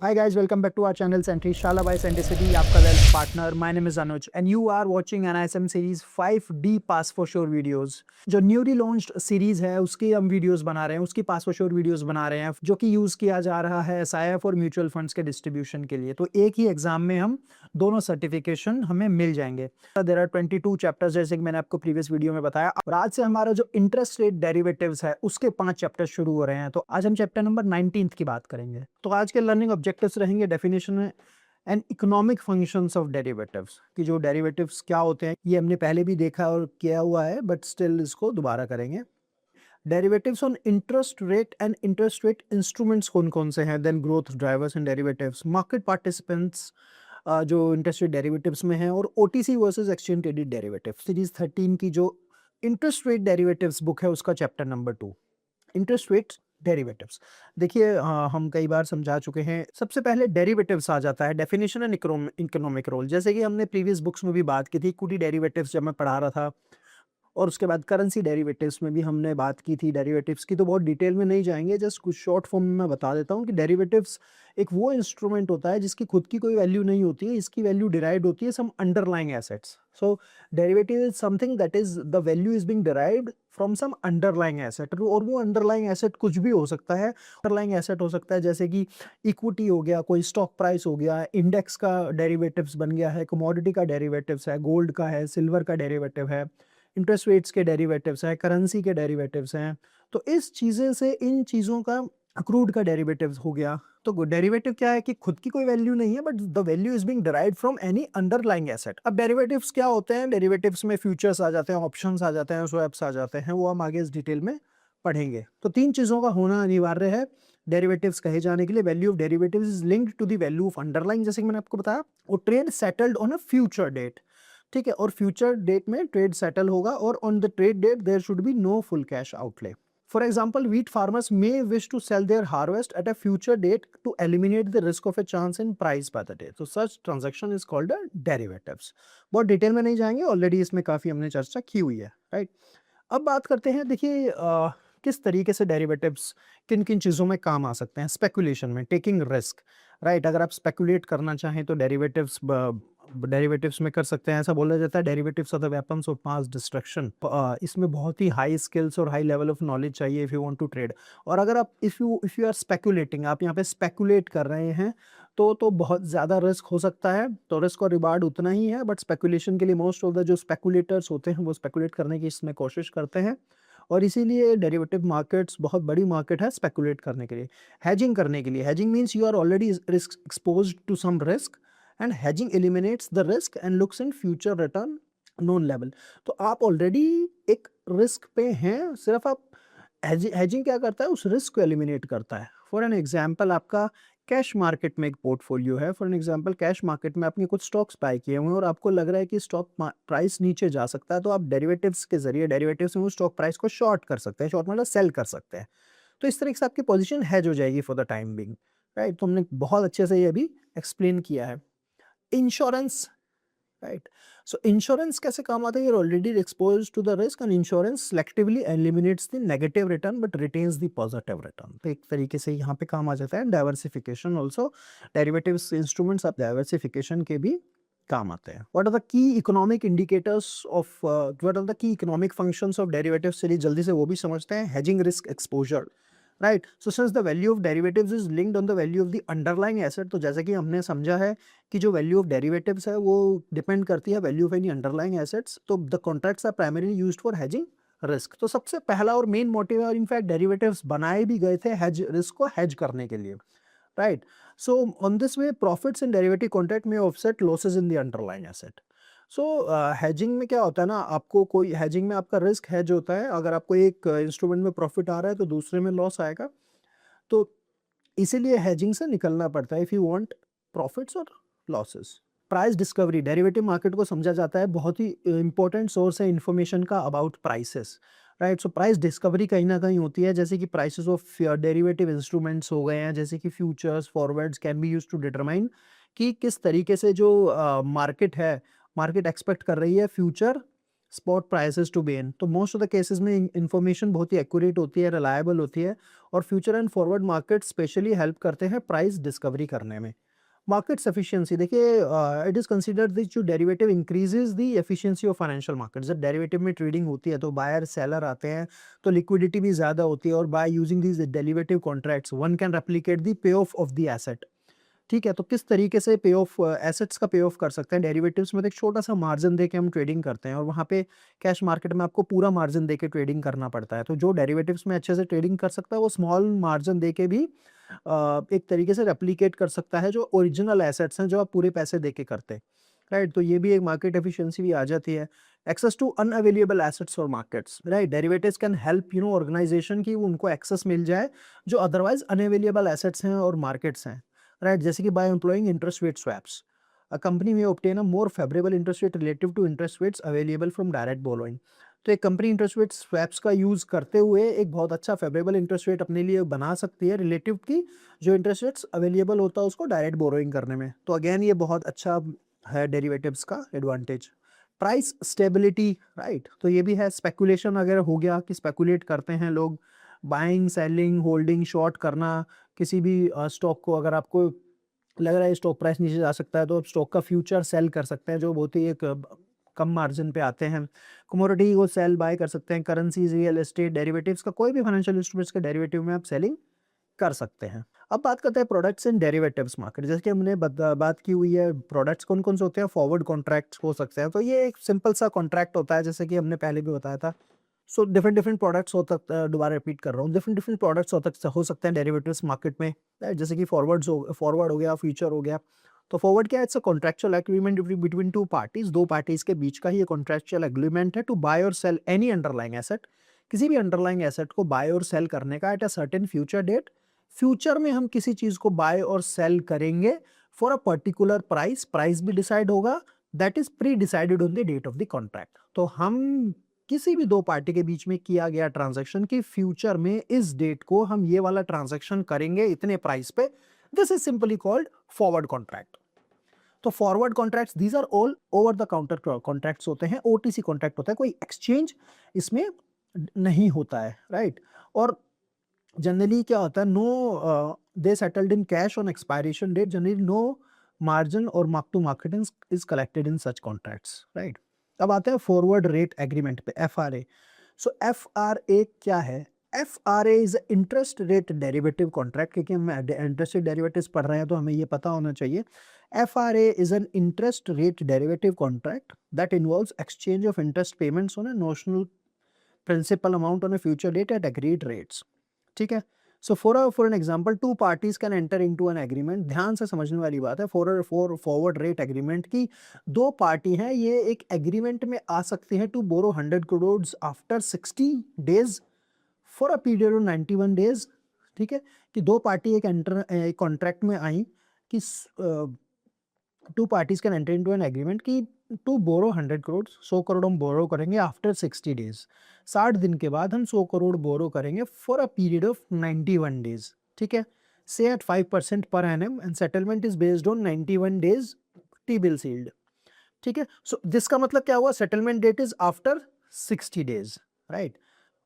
Hi guys, welcome back to our channel Sentry Shala by Centricity, आपका wealth partner. My name is Anuj and you are watching NISM series 5D Pass for Sure videos. जो newly launched series है उसकी हम videos बना रहे हैं, उसकी पास for sure videos बना रहे हैं जो कि यूज किया जा रहा है एसआईएफ और म्यूचुअल फंड्स के डिस्ट्रीब्यूशन के लिए. तो एक ही एग्जाम में हम दोनों सर्टिफिकेशन हमें मिल जाएंगे. देयर आर 22 चैप्टर्स जैसे कि मैंने आपको प्रीवियस वीडियो में बताया. और आज से हमारा जो इंटरेस्ट रेट डेरिवेटिव्स है उसके 5 चैप्टर शुरू हो रहे हैं. तो आज हम चैप्टर नंबर 19 की बात करेंगे. तो आज के लर्निंग ऑब्जेक्टिव्स रहेंगे डेफिनेशन में and economic functions of derivatives कि जो डेरिवेटिव्स क्या होते हैं ये हमने पहले भी देखा और किया हुआ है बट स्टिल इसको दोबारा करेंगे. Derivatives on interest rate and interest rate instruments कौन कौन से हैं, then growth drivers and derivatives, market participants जो इंटरेस्ट रेट डेरिवेटिव्स में हैं, और OTC versus exchange traded derivative. Series 13 की जो इंटरेस्ट रेट डेरिवेटिव्स बुक है उसका chapter number 2 interest rate derivatives. देखिए हम कई बार समझा चुके हैं. सबसे पहले डेरिवेटिव्स आ जाता है, डेफिनेशन एंड इकोनॉमिक रोल. जैसे कि हमने प्रीवियस बुक्स में भी बात की थी, इक्विटी डेरिवेटिव्स जब मैं पढ़ा रहा था, और उसके बाद करेंसी डेरिवेटिव्स में भी हमने बात की थी. डेरिवेटिव्स की तो बहुत डिटेल में नहीं जाएंगे, जस्ट कुछ शॉर्ट फॉर्म में मैं बता देता हूँ कि डेरिवेटिव्स एक वो इंस्ट्रूमेंट होता है जिसकी खुद की कोई वैल्यू नहीं होती है, इसकी वैल्यू डिराइव्ड होती है some underlying assets. So derivative is something that is the value is being derived from some underlying asset. और वो अंडरलाइंग एसेट कुछ भी हो सकता है. अंडरलाइंग एसेट हो सकता है जैसे कि इक्विटी हो गया, कोई स्टॉक प्राइस हो गया, इंडेक्स का डेरिवेटिव्स बन गया है, कमोडिटी का डेरिवेटिव्स है, गोल्ड का है, सिल्वर का डेरिवेटिव है, इंटरेस्ट रेट्स के डेरिवेटिव्स हैं, करेंसी के डेरिवेटिव्स हैं. तो इस चीज़ें से इन चीज़ों का अक्रूड का डेरिवेटिव्स हो गया. तो डेरिवेटिव क्या है कि खुद की कोई वैल्यू नहीं है but the value is being derived from any underlying asset. अब डेरिवेटिव्स क्या होते हैं? डेरिवेटिव्स में फ्यूचर्स आ जाते हैं, ऑप्शंस आ जाते हैं, स्वैप्स आ जाते हैं, वो हम आगे इस डिटेल में पढ़ेंगे. तो 3 चीज़ों का होना अनिवार्य है डेरिवेटिव्स कहे जाने के लिए. Value of derivatives is linked to the value of underlying, जैसे कि मैंने आपको बताया. और trade settled on a future date. ठीक है, और फ्यूचर डेट में ट्रेड सेटल होगा और on the trade date there should be no full cash outlay. For example, wheat farmers may wish to sell their harvest at a future date to eliminate the risk of a change in price by the day. So such transaction is called a derivatives. बहुत detail में नहीं जाएंगे, already इसमें काफी हमने चर्चा की हुई है, राइट. अब बात करते हैं. देखिए किस तरीके से डेरिवेटिव्स किन किन चीज़ों में काम आ सकते हैं. स्पेकुलेशन में, टेकिंग रिस्क, राइट. अगर आप स्पेकुलेट करना चाहें तो डेरिवेटिव्स में कर सकते हैं. ऐसा बोला जाता है derivatives are the weapons of mass destruction. इसमें बहुत ही हाई स्किल्स और हाई लेवल ऑफ नॉलेज चाहिए if you want to trade. और अगर आप इफ़ यू आर स्पेकुलेटिंग, आप यहाँ पे स्पेकुलेट कर रहे हैं तो बहुत ज़्यादा रिस्क हो सकता है. तो रिस्क और रिवार्ड उतना ही है, बट स्पेकुलेशन के लिए मोस्ट ऑफ द जो स्पेकुलेटर्स होते हैं वो स्पेकुलेट करने की इसमें कोशिश करते हैं. और इसीलिए डेरिवेटिव मार्केट्स बहुत बड़ी मार्केट है स्पेकुलेट करने के लिए. हेजिंग करने के लिए, hedging means you are already risk exposed to some risk and hedging eliminates the risk and looks in future return known level. तो आप ऑलरेडी एक रिस्क पे हैं, सिर्फ आप हेजिंग क्या करता है, उस रिस्क को एलिमिनेट करता है. फॉर एन एग्जाम्पल, आपका कैश मार्केट में एक पोर्टफोलियो है. For an example, cash market में आपने कुछ स्टॉक्स बाय किए हुए हैं और आपको लग रहा है कि स्टॉक प्राइस नीचे जा सकता है, तो आप डेरिवेटिव्स के जरिए डेरिवेटिव्स में उस स्टॉक प्राइस को शॉर्ट कर सकते हैं. शॉर्ट मतलब सेल कर सकते हैं. तो इस तरीके से आपकी पोजीशन हेज हो जाएगी for the time being, right. तो हमने बहुत अच्छे से ये भी एक्सप्लेन किया है. Insurance, right. सो इंश्योरेंस कैसे काम आता है? You're already expose to the risk and insurance selectively eliminates the negative return but retains the positive return. तो एक तरीके से यहाँ पे काम आ जाता है. डाइवर्सिफिकेशन ऑल्सो, डेरिवेटिव्स इंस्ट्रूमेंट्स आप डाइवर्सिफिकेशन के भी काम आते हैं. What are the key economic indicators of, what are the key economic functions of derivatives? चलिए जल्दी से वो भी समझते हैं. Hedging risk exposure, right. So since the value of derivatives is linked on the value of the underlying asset, तो जैसे कि हमने समझा है कि जो वैल्यू ऑफ डेरिवेटिव्स है वो डिपेंड करती है value of any underlying assets. तो the contracts are primarily used for hedging risk. तो सबसे पहला और मेन मोटिव है, और इनफैक्ट डेरिवेटिव्स बनाए भी गए थे हेज रिस्क को हेज करने के लिए, right. So on this way profits in derivative contract में offset losses in the underlying asset. So hedging में क्या होता है ना, आपको कोई हेजिंग में आपका रिस्क हेज होता है. अगर आपको एक इंस्ट्रूमेंट में प्रॉफिट आ रहा है तो दूसरे में लॉस आएगा. तो इसीलिए हेजिंग से निकलना पड़ता है इफ यू वांट प्रॉफिट्स और losses. Price discovery, derivative market को समझा जाता है बहुत ही इंपॉर्टेंट सोर्स है इन्फॉर्मेशन का about prices, right. So price discovery कहीं ना कहीं होती है, जैसे कि प्राइसेस ऑफ डेरिवेटिव इंस्ट्रूमेंट्स हो गए हैं, जैसे कि futures, forwards can be used to determine कि किस तरीके से जो मार्केट है, मार्केट एक्सपेक्ट कर रही है future spot prices to be in. तो मोस्ट ऑफ द केसेस में इंफॉर्मेशन बहुत ही एक्यूरेट होती है, रिलायबल होती है, और future and forward market specially help करते हैं प्राइस डिस्कवरी करने में। मार्केट्स एफिशिएंसी देखिए, इट इज कंसीडर्ड दैट जो derivative increases the efficiency of financial markets. जब डेरिवेटिव में ट्रेडिंग होती है तो बायर सेलर आते हैं, तो लिक्विडिटी भी ज़्यादा होती है, और by using these derivative contracts one can replicate the pay of the asset. ठीक है, तो किस तरीके से पे ऑफ एसेट्स का पे ऑफ कर सकते हैं डेरिवेटिव्स में, तो एक छोटा सा मार्जिन देके हम ट्रेडिंग करते हैं, और वहाँ पे कैश मार्केट में आपको पूरा मार्जिन देके ट्रेडिंग करना पड़ता है। तो जो डेरिवेटिव्स में अच्छे से ट्रेडिंग कर सकता है वो स्मॉल मार्जिन देके भी एक तरीके से रेप्लिकेट कर सकता है जो ओरिजिनल एसेट्स हैं जो आप पूरे पैसे देके करते हैं, राइट। तो ये भी एक मार्केट एफिशिएंसी भी आ जाती है। एक्सेस टू अनअवेलेबल एसेट्स और markets, right. Derivatives can help organisation की उनको एक्सेस मिल जाए जो अदरवाइज अनअवेलेबल एसेट्स हैं और मार्केट्स हैं, राइट। जैसे कि by employing interest rate swaps, a company में obtain a more favourable interest rate relative to interest rates available from direct borrowing. तो एक कंपनी इंटरेस्ट रेट स्वैप्स का यूज करते हुए एक बहुत अच्छा फेवरेबल इंटरेस्ट रेट अपने लिए बना सकती है रिलेटिव की जो इंटरेस्ट रेट्स अवेलेबल होता है उसको डायरेक्ट बोरोइंग करने में। तो अगेन ये बहुत अच्छा है डेरिवेटिव्स का एडवांटेज। Price stability, right. तो ये भी है, स्पेकुलेशन अगर हो गया कि स्पेकुलेट करते हैं लोग, बाइंग सेलिंग होल्डिंग शॉर्ट करना किसी भी स्टॉक को, अगर आपको लग रहा है स्टॉक प्राइस नीचे जा सकता है तो आप स्टॉक का फ्यूचर सेल कर सकते हैं जो बहुत ही एक कम मार्जिन पे आते हैं। कमोडिटी को सेल बाय कर सकते हैं, करेंसीज, रियल एस्टेट, डेरिवेटिव्स का कोई भी फाइनेंशियल इंस्ट्रूमेंट्स के डेरिवेटिव में आप सेलिंग कर सकते हैं। अब बात करते हैं प्रोडक्ट्स एंड डेरिवेटिव्स मार्केट। जैसे कि हमने बात की हुई है, प्रोडक्ट्स कौन कौन से होते हैं, फॉरवर्ड कॉन्ट्रैक्ट्स हो सकते हैं। तो ये एक सिंपल सा कॉन्ट्रैक्ट होता है जैसे कि हमने पहले भी बताया था। सो डिफरेंट डिफरेंट प्रोडक्ट्स हो सकता है, दोबारा रिपीट कर रहा हूँ, डिफरेंट डिफरेंट प्रोडक्ट्स हो सकते हैं डेरिवेटिव्स मार्केट में, राइट। जैसे कि फॉरवर्ड हो गया, फ्यूचर हो गया। तो फॉरवर्ड क्या है, it's a contractual agreement between two parties, दो पार्टीज के बीच का ही ये कॉन्ट्रैक्चुअल एग्रीमेंट है टू बाय और सेल एनी अंडरलाइंग एसेट, किसी भी अंडरलाइंग एसेट को बाय और सेल करने का at a certain future date. Future में हम किसी चीज को बाय और सेल करेंगे for a particular price, price भी डिसाइड होगा, that is pre decided on the date of the contract. तो हम किसी भी दो पार्टी के बीच में किया गया ट्रांजैक्शन की फ्यूचर में इस डेट को हम ये वाला ट्रांजैक्शन करेंगे इतने प्राइस पे, this is simply called forward contract. तो forward contracts these are all over the counter contracts होते हैं, ओटीसी कॉन्ट्रैक्ट होता है, कोई एक्सचेंज इसमें नहीं होता है, राइट। और जनरली क्या होता है, no they settled in cash on expiration date, generally no margin और mark to market is collected in such contracts, right. अब आते हैं फॉरवर्ड रेट एग्रीमेंट पे, एफआरए। सो एफआरए क्या है, FRA is interest rate derivative contract, क्योंकि हम interest rate derivatives पढ़ रहे हैं तो हमें ये पता होना चाहिए। FRA is an interest rate derivative contract that involves exchange of interest payments on a notional principal amount on a future date at agreed rates, ठीक है। So for an example, two parties can enter into an agreement, ध्यान से समझने वाली बात है, for forward rate agreement की दो पार्टी हैं, ये एक एग्रीमेंट में आ सकती हैं to borrow 100 crore after 60 days for a period of 91 days, ठीक है। कि दो पार्टी एक कॉन्ट्रैक्ट में आई कि two parties can enter into an agreement की टू बोरो 100 करोड़, 100 करोड़ हम बोरो करेंगे आफ्टर 60 डेज, 60 दिन के बाद हम 100 करोड़ बोरो करेंगे for a period of 91 days, ठीक है। से at 5% per annum and settlement is based on 91 days T bill sealed, ठीक है। सो जिसका मतलब क्या हुआ, settlement date is after 60 days, right,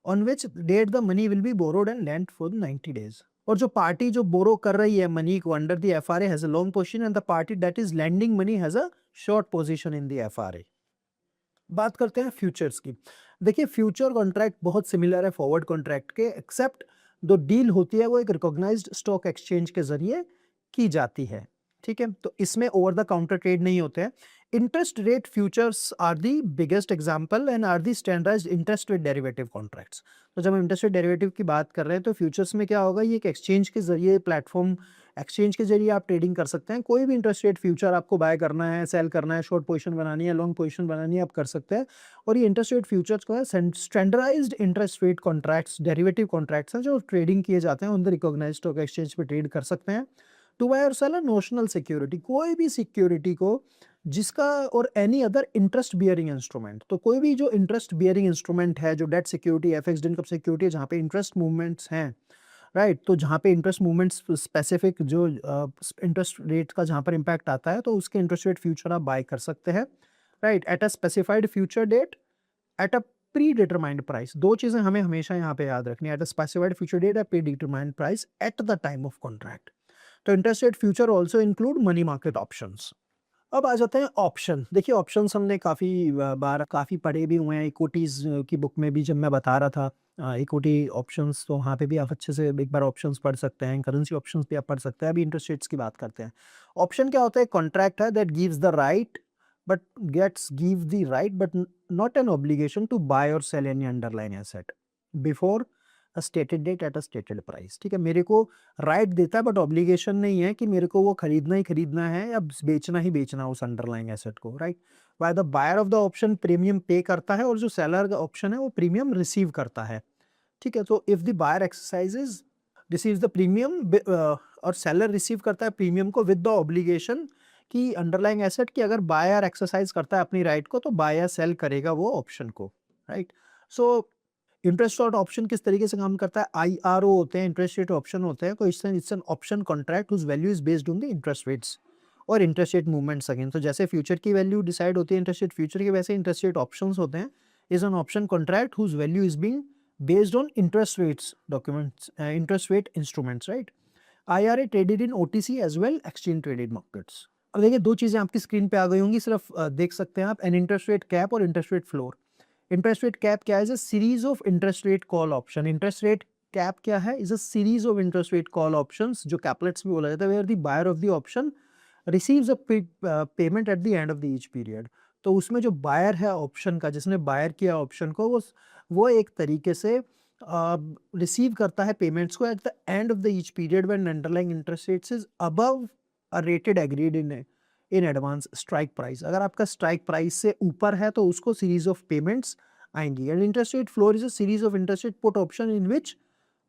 on which date the money will be borrowed and lent for 90 days. और जो party जो बोरो कर रही है मनी को under the FRA has a long position and the party that is lending money has a short position in the FRA. बात करते हैं फ्यूचर्स की। देखिए फ्यूचर कॉन्ट्रैक्ट बहुत सिमिलर है फॉरवर्ड कॉन्ट्रैक्ट के, एक्सेप्ट जो डील होती है वो एक रिकॉग्नाइज्ड स्टॉक एक्सचेंज के जरिए की जाती है, ठीक है। तो इसमें ओवर द काउंटर ट्रेड नहीं होते हैं। Interest rate futures are the biggest example and are the standardised interest rate derivative contracts. तो जब हम इंटरेस्ट रेट डेरिवेटिव की बात कर रहे हैं तो फ्यूचर्स में क्या होगा, ये एक एक्सचेंज के जरिए प्लेटफॉर्म, एक्सचेंज के जरिए आप ट्रेडिंग कर सकते हैं। कोई भी इंटरेस्ट रेट फ्यूचर आपको बाय करना है, सेल करना है, शॉर्ट पोजीशन बनानी है, लॉन्ग पोजीशन बनानी है, आप कर सकते हैं। और ये इंटरेस्ट रेट फ्यूचर्स को है standardised interest rate contracts, derivative contracts हैं जो ट्रेडिंग किए जाते हैं, उन द रिकॉग्नाइज्ड स्टॉक एक्सचेंज पे ट्रेड कर सकते हैं। टू बाय और सेल अ नोशनल सिक्योरिटी, कोई भी सिक्योरिटी को जिसका, और any other interest bearing instrument, तो कोई भी जो इंटरेस्ट बियरिंग इंस्ट्रूमेंट है, जो debt security, FX income security है, जहाँ पे इंटरेस्ट मूवमेंट्स हैं, राइट। तो जहाँ पे इंटरेस्ट मूवमेंट्स स्पेसिफिक जो इंटरेस्ट रेट का जहाँ पर इम्पैक्ट आता है तो उसके इंटरेस्ट रेट फ्यूचर आप बाय कर सकते हैं, right, at a specified future date at a predetermined price. दो चीजें हमें हमेशा यहाँ पे याद रखनी है, at a specified future date, predetermined price at the time of contract. तो interest rate future also include money market options. अब आ जाते हैं ऑप्शन। देखिए ऑप्शंस हमने काफ़ी बार काफ़ी पढ़े भी हुए हैं, इक्विटीज़ की बुक में भी जब मैं बता रहा था इक्विटी ऑप्शंस, तो वहाँ पे भी आप अच्छे से एक बार ऑप्शंस पढ़ सकते हैं, करेंसी ऑप्शंस भी आप पढ़ सकते हैं। अभी इंटरेस्ट रेट्स की बात करते हैं। ऑप्शन क्या होता है? कॉन्ट्रैक्ट है that gives the right but give the right but not an obligation to buy और sell any underline asset before a stated date at a stated price. ठीक है, मेरे को राइट देता है बट ऑब्लिगेशन नहीं है कि मेरे को वो खरीदना ही खरीदना है या बेचना ही बेचना है उस अंडरलाइंग एसेट को, right. By the buyer of the option premium pay करता है और जो सेलर का ऑप्शन है वो प्रीमियम रिसीव करता है। ठीक है, तो if the buyer exercises receives the premium और सेलर रिसीव करता है प्रीमियम को विद द ऑब्लिगेशन कि अंडरलाइंग एसेट की अगर बायर एक्सरसाइज करता है अपनी राइट को तो बायर सेल करेगा वो ऑप्शन को, right. So interest rate option किस तरीके से काम करता है? आईआरओ होते हैं, इंटरेस्ट रेट ऑप्शन होते हैं, तो it's an option contract whose value is based on the interest rates और इंटरेस्ट रेट मूवमेंट्स अगेन। तो जैसे फ्यूचर की वैल्यू डिसाइड होती है इंटरेस्ट रेट फ्यूचर की, वैसे इंटरेस्ट रेट ऑप्शंस होते हैं is an option contract whose value is being based on interest rates documents, interest rate instruments, right. IRA traded in OTC as well exchange traded markets. अब देखिए दो चीजें आपकी screen पे आ गई होंगी, सिर्फ देख सकते हैं आप, एन इंटरेस्ट रेट कैप और interest rate floor. Interest rate cap क्या है? Is a series of interest rate call option. Interest rate cap क्या है? Is a series of interest rate call options, जो कैपलेट्स भी बोला जाता है, where the buyer of the option receives a payment at the end of the each period. तो उसमें जो बायर है ऑप्शन का, जिसने बायर किया ऑप्शन को, वो एक तरीके से रिसीव करता है पेमेंट्स को eight the end of the each period when underlying interest rates is above a rated agreed in advance strike price. अगर आपका स्ट्राइक प्राइस से ऊपर है तो उसको सीरीज ऑफ पेमेंट्स आएंगी। And interest rate floor is a series of interest rate put option in which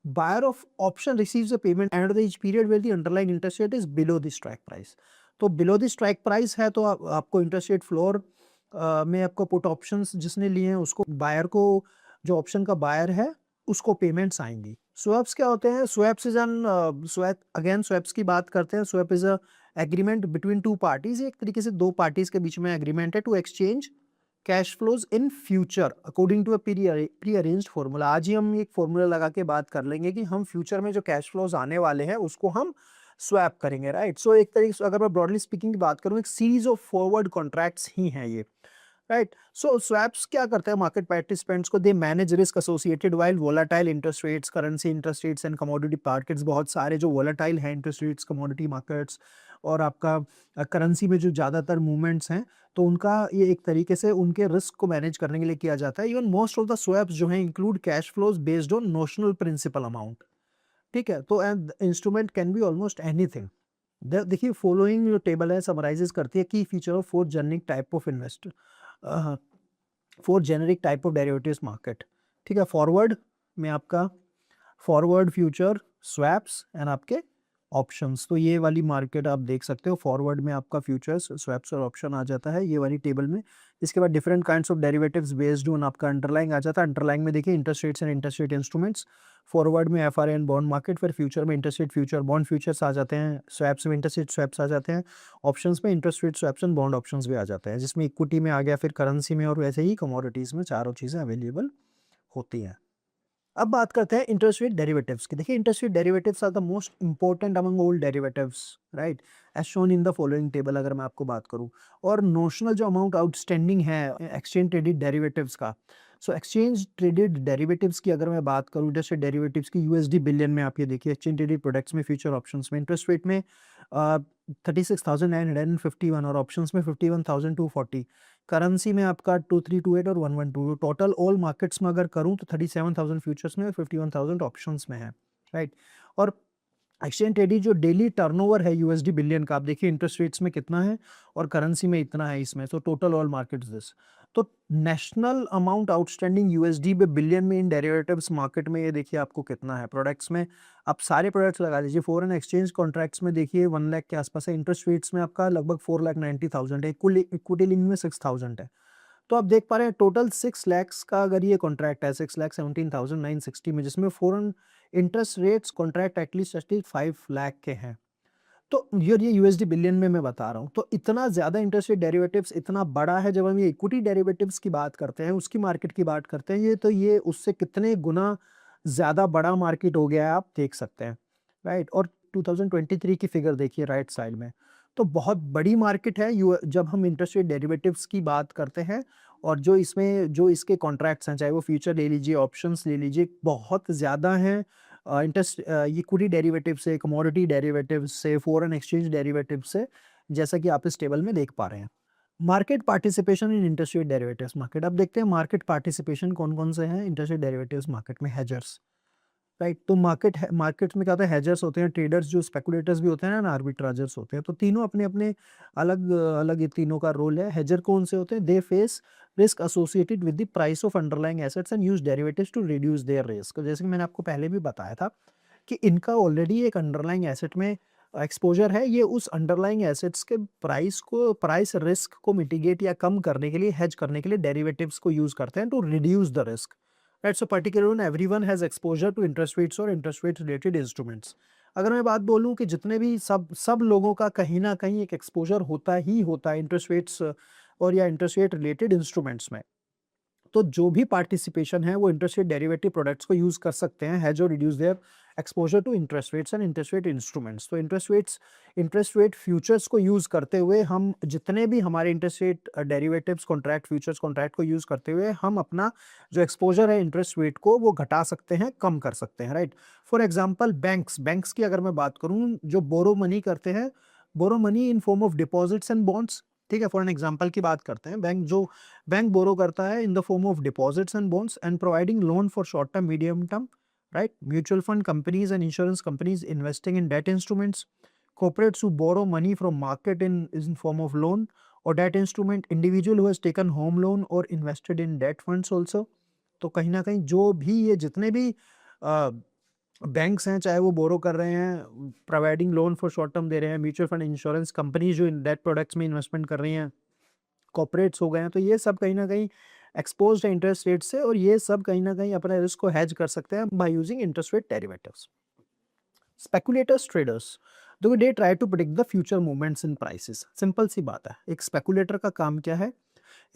buyer of option receives a payment end of the each period where the underlying interest rate is below the strike price। तो below the strike price है तो आपको interest rate floor में आपको put options जिसने लिए हैं उसको, बायर को, जो ऑप्शन का बायर है उसको पेमेंट्स आएंगी। स्वैप्स क्या होते हैं? Swaps is an swap, again swaps की बात करते हैं। Swap is a agreement between two parties, एक तरीके से दो पार्टीज के बीच में एग्रीमेंट है to exchange cash flows in future according to a pre arranged formula. आज ही हम एक फॉर्मूला लगा के बात कर लेंगे कि हम फ्यूचर में जो कैश फ्लोज आने वाले हैं उसको हम स्वैप करेंगे, राइट। सो एक तरीके से अगर मैं ब्रॉडली स्पीकिंग की बात करूं, एक सीरीज ऑफ फॉरवर्ड कॉन्ट्रैक्ट्स ही हैं ये, राइट। सो स्वैप्स क्या करते हैं मार्केट पार्टिसिपेंट्स को? They manage risk associated while volatile interest rates, currency interest rates and commodity markets. बहुत सारे जो वोलेटाइल हैं इंटरेस्ट रेट्स, कमोडिटी मार्केट्स और आपका करेंसी में जो ज़्यादातर मूवमेंट्स हैं, तो उनका ये एक तरीके से उनके रिस्क को मैनेज करने के लिए किया जाता है। Even most of the swaps जो हैं include cash flows based on notional principal amount. ठीक है, तो and instrument can be almost anything. देखिए फॉलोइंग जो टेबल है समराइजेस करती है की feature of four generic type of invest, four generic type of derivatives market. ठीक है, फॉरवर्ड में आपका फॉरवर्ड, फ्यूचर, स्वैप्स एंड आपके ऑप्शंस। तो ये वाली मार्केट आप देख सकते हो, फॉरवर्ड में आपका फ्यूचर्स, स्वैप्स और ऑप्शन आ जाता है ये वाली टेबल में। इसके बाद different kinds of derivatives based on आपका अंडरलाइंग आ जाता है। अंडरलाइंग में देखिए interest rates and interest rate instruments, forward में एफआरए एंड बॉन्ड मार्केट, फिर फ्यूचर में interest rate future bond futures आ जाते हैं, स्वैप्स में इंटरेस्ट रेट स्वैप्स आ जाते हैं, ऑप्शंस में interest rate swaps and bond options भी आ जाते हैं, जिसमें इक्विटी में आ गया, फिर करेंसी में और वैसे ही कमोडिटीज में चारों चीज़ें अवेलेबल होती हैं। अब बात करते हैं इंटरेस्ट रेट डेरिवेटिव्स की। देखिए interest rate derivatives are the most important among all derivatives, right, as shown in the following table. अगर मैं आपको बात करूं, और नोशनल जो अमाउंट आउटस्टैंडिंग है एक्सचेंज ट्रेडेड डेरिवेटिव्स का, सो एक्सचेंज ट्रेडेड डेरिवेटिव्स की अगर मैं बात करूं, इंटरेस्ट रेट डेरिवेटिव्स की यूएसडी बिलियन में आप ये देखिए, एक्सचेंज ट्रेडेड प्रोडक्ट्स में, फ्यूचर ऑप्शंस में इंटरेस्ट रेट में 36,951 और ऑप्शंस में 51,240, करेंसी में आपका 2328 और 112। टोटल ऑल मार्केट्स में अगर करूं तो 37,000 फ्यूचर्स में और 51,000 ऑप्शंस में है, राइट। और एक्सचेंज ट्रेडेड जो डेली टर्नओवर है यूएसडी बिलियन का, आप देखिए इंटरेस्ट रेट्स में कितना है और करेंसी में इतना है इसमें, तो टोटल ऑल मार्केट्स दिस। तो नेशनल अमाउंट आउटस्टैंडिंग यूएसडी पे बिलियन में इन डेरिवेटिव्स मार्केट में ये देखिए आपको कितना है। प्रोडक्ट्स में आप सारे प्रोडक्ट्स लगा दीजिए, फॉरेन एक्सचेंज कॉन्ट्रैक्ट्स में देखिए 1 लाख के आसपास है, इंटरेस्ट रेट्स में आपका लगभग 4,90,000 है, इक्विटी लिंक में 6,000 है। तो आप देख पा रहे हैं टोटल 6 लैक्स का अगर ये कॉन्ट्रैक्ट है, 6,17,960 में, जिसमें foreign interest rates contract at least 5 lakh के हैं। तो ये यूएसडी बिलियन में मैं बता रहा हूँ। तो इतना ज़्यादा इंटरेस्ट रेट डेरिवेटिव्स इतना बड़ा है, जब हम ये इक्विटी डेरिवेटिव्स की बात करते हैं, उसकी मार्केट की बात करते हैं, ये उससे कितने गुना ज़्यादा बड़ा मार्केट हो गया है, आप देख सकते हैं, राइट? और 2023 की फिगर देखिए राइट साइड में, तो बहुत बड़ी मार्केट है जब हम इंटरेस्ट रेट डेरिवेटिव्स की बात करते हैं, और जो इसके कॉन्ट्रैक्ट्स हैं, चाहे वो फ्यूचर ले लीजिए, ऑप्शंस ले लीजिए, बहुत ज़्यादा हैं। इक्विटी डेरिवेटिव से, कमोडिटी डेरिवेटिव से, फॉरेन एक्सचेंज डेरिवेटिव से, जैसा कि आप इस टेबल में देख पा रहे हैं। Market participation in interest rate derivatives market, अब देखते हैं मार्केट पार्टिसिपेशन कौन-कौन से हैं इंटरेस्ट रेट डेरिवेटिव्स मार्केट में। हेजर्स, राइट? तो मार्केट्स में क्या होता है, हेजर्स होते हैं, ट्रेडर्स जो स्पेकुलेटर्स भी होते हैं ना, आर्बिट्राजर्स होते हैं। तो तीनों अपने-अपने अलग-अलग ये तीनों का रोल है। हेजर कौन से होते हैं? They face risk associated with the price of underlying assets and use derivatives to reduce their risk. जैसे कि मैंने आपको पहले भी बताया था कि इनका ऑलरेडी एक अंडरलाइंग एसेट में एक्सपोज़र है, ये उस अंडरलाइंग एसेट्स के प्राइस रिस्क को मिटिगेट या कम करने के लिए, हेज करने के लिए डेरिवेटिव्स को यूज़ करते हैं to reduce the risk, right? So particularly everyone has exposure to interest rates और इंटरेस्ट रेट रिलेटेड इंस्ट्रूमेंट्स। अगर मैं बात बोलूँ कि जितने भी सब लोगों का कहीं न कहीं एक एक्सपोज़र होता ही होता है इंटरेस्ट रेट्स और या इंटरेस्ट रेट रिलेटेड इंस्ट्रूमेंट्स में। तो जो भी पार्टिसिपेशन है वो इंटरेस्ट रेट डेरिवेटिव प्रोडक्ट्स को यूज़ कर सकते हैं, हेज और reduce their exposure to interest rates and interest rate instruments. तो इंटरेस्ट रेट फ्यूचर्स को यूज़ करते हुए हम जितने भी हमारे interest rate derivatives contract, futures contract को यूज़ करते हुए हम अपना जो एक्सपोज़र है इंटरेस्ट रेट को वो घटा सकते हैं, कम कर सकते हैं, राइट? फॉर एग्ज़ाम्पल बैंक्स की अगर मैं बात करूँ, जो बोरो मनी करते हैं, borrow money in form of deposits and bonds, ठीक है? फॉर एन एग्ज़ाम्पल की बात करते हैं, बैंक बोरो करता है in the form of deposits and bonds and providing loan for short term, medium term, right? Mutual fund companies and insurance companies investing in debt instruments, corporates who borrow money from market in form of loan or debt instrument, individual who has taken home loan or invested in debt funds also। तो कहीं ना कहीं जो भी ये जितने भी banks हैं, चाहे वो बोरो कर रहे हैं, providing loan for short term दे रहे हैं, म्यूचुअल फंड, इंश्योरेंस कंपनीज जो इन डेट प्रोडक्ट्स में इन्वेस्टमेंट कर रही हैं, कॉर्पोरेट्स हो गए हैं, तो ये सब कहीं न कहीं एक्सपोज़्ड है इंटरेस्ट रेट से, और ये सब कहीं न कहीं अपने रिस्क को हेज कर सकते हैं by using interest rate derivatives. Speculators, traders, देखो they try to predict the future movements in prices. Simple सी बात है, एक स्पेकुलेटर का काम क्या है?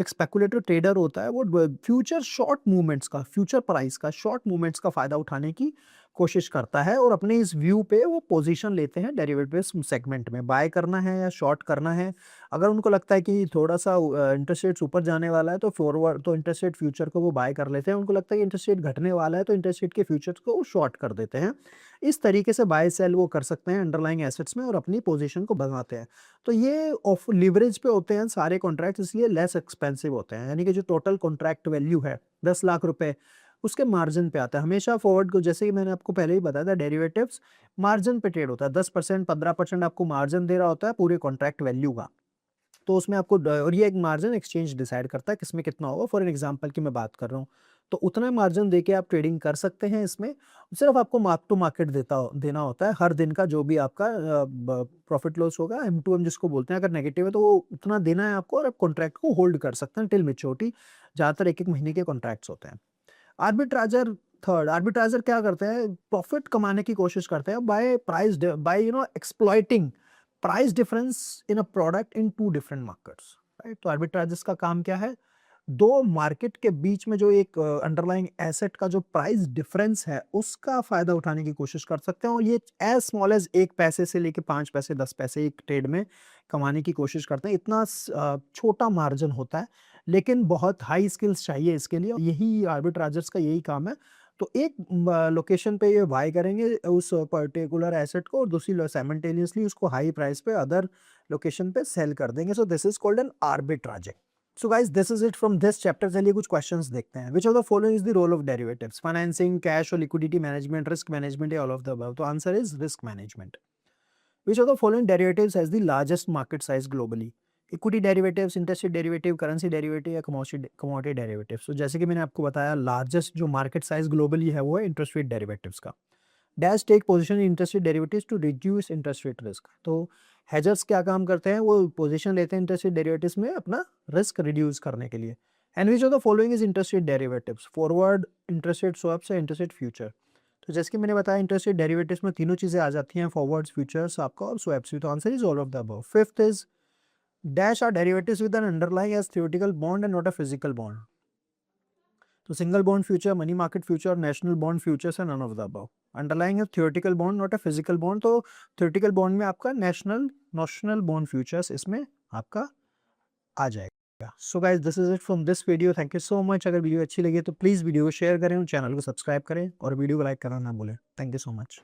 एक स्पेकुलेटर ट्रेडर होता है, वो फ्यूचर शॉर्ट मूवमेंट्स का, फ्यूचर प्राइस का, शॉर्ट मूवमेंट्स का फायदा उठाने की कोशिश करता है, और अपने इस व्यू पे वो पोजीशन लेते हैं डेरिवेटिव्स सेगमेंट में, बाय करना है या शॉर्ट करना है। अगर उनको लगता है कि थोड़ा सा इंटरेस्ट रेट्स ऊपर जाने वाला है, तो फॉरवर्ड तो इंटरेस्ट रेट फ्यूचर को वो बाय कर लेते हैं। उनको लगता है कि इंटरेस्ट रेट घटने वाला है, तो इंटरेस्ट रेट के फ्यूचर्स को वो शॉर्ट कर देते हैं। इस तरीके से बाय सेल वो कर सकते हैं अंडरलाइंग एसेट्स में, और अपनी पोजीशन को बढ़ाते हैं। तो ये ऑफ लिवरेज पे होते हैं सारे कॉन्ट्रैक्ट, इसलिए लेस एक्सपेंसिव होते हैं। यानी कि जो टोटल कॉन्ट्रैक्ट वैल्यू है 10 लाख रुपए, उसके मार्जिन पे आता है। हमेशा फॉरवर्ड को, जैसे कि मैंने आपको पहले ही बताया था, डेरिवेटिव्स मार्जिन पे ट्रेड होता है। 10% 15% आपको मार्जिन दे रहा होता है पूरे कॉन्ट्रैक्ट वैल्यू का। तो उसमें आपको और ये एक मार्जिन एक्सचेंज डिसाइड करता है किसमें कितना होगा। फॉर एन एग्जांपल की मैं बात कर रहा हूँ, तो उतना मार्जिन देके आप ट्रेडिंग कर सकते हैं इसमें। सिर्फ आपको मार्क टू मार्केट देना होता है हर दिन का, जो भी आपका प्रॉफिट लॉस होगा, एम टू एम जिसको बोलते हैं। अगर नेगेटिव है तो वो उतना देना है आपको, और आप कॉन्ट्रैक्ट को होल्ड कर सकते हैं टिल मैच्योरिटी। ज़्यादातर 1-1 महीने के कॉन्ट्रैक्ट्स होते हैं। आर्बिट्राइज़र, थर्ड आर्बिट्राइज़र क्या करते हैं? प्रॉफिट कमाने की कोशिश करते हैं by exploiting price difference in a product in 2 different markets, right? तो आर्बिट्राइज़र्स का काम क्या है? 2 मार्केट के बीच में जो एक अंडरलाइंग एसेट का जो प्राइस डिफरेंस है, उसका फ़ायदा उठाने की कोशिश कर सकते हैं, और ये एज़ स्मॉल एज़ 1 पैसे से लेके 5 पैसे, 10 पैसे एक ट्रेड में कमाने की कोशिश करते हैं। इतना छोटा मार्जिन होता है, लेकिन बहुत हाई स्किल्स चाहिए इसके लिए, और यही आर्बिट्राइज़र्स का यही काम है। तो एक लोकेशन पे ये बाय करेंगे उस पर्टिकुलर एसेट को, और दूसरी साइमल्टेनियसली उसको हाई प्राइस पे अदर लोकेशन पे सेल कर देंगे। So this is called an arbitraging. So guys, this is it from this chapter. चलिए कुछ क्वेश्चंस देखते हैं। Which of the following is the role of derivatives? Financing, cash और liquidity management, risk management, या all of the above? तो answer is risk management. Which of the following derivatives has the largest market size globally? Equity derivatives, interest rate derivative, currency derivative, या commodity derivative? तो जैसे कि मैंने आपको बताया, largest जो मार्केट साइज ग्लोबली है वो है इंटरेस्ट रेट डेरिवेटिव्स का। Dash take position in interest rate derivatives to reduce interest rate risk? तो हेजर्स क्या काम करते हैं? वो पोजीशन लेते हैं इंटरेस्ट रेट डेरिवेटिव्स में अपना रिस्क रिड्यूस करने के लिए। And which of the following is interest rate derivatives? Forward, interest rate swaps, या इंटरेस्ट रेट फ्यूचर? तो जैसे कि मैंने बताया इंटरेस्ट रेट डेरिवेटिव्स में तीनों चीज़ें आ जाती हैं, फॉरवर्ड्स, फ्यूचर्स आपका और स्वैप्स भी। तो answer is all of the above. Fifth is dash are derivatives with an underlying as theoretical bond and not a physical bond. तो single bond future, money market future और national bond futures है none of the above. Underlying है theoretical bond not a physical bond, तो theoretical bond में आपका notional bond futures इसमें आपका आ जाएगा। So guys this is it from this video. Thank you so much. अगर वीडियो अच्छी लगी तो प्लीज़ वीडियो को शेयर करें और चैनल को सब्सक्राइब करें और वीडियो को लाइक करना ना भूलें। Thank you so much.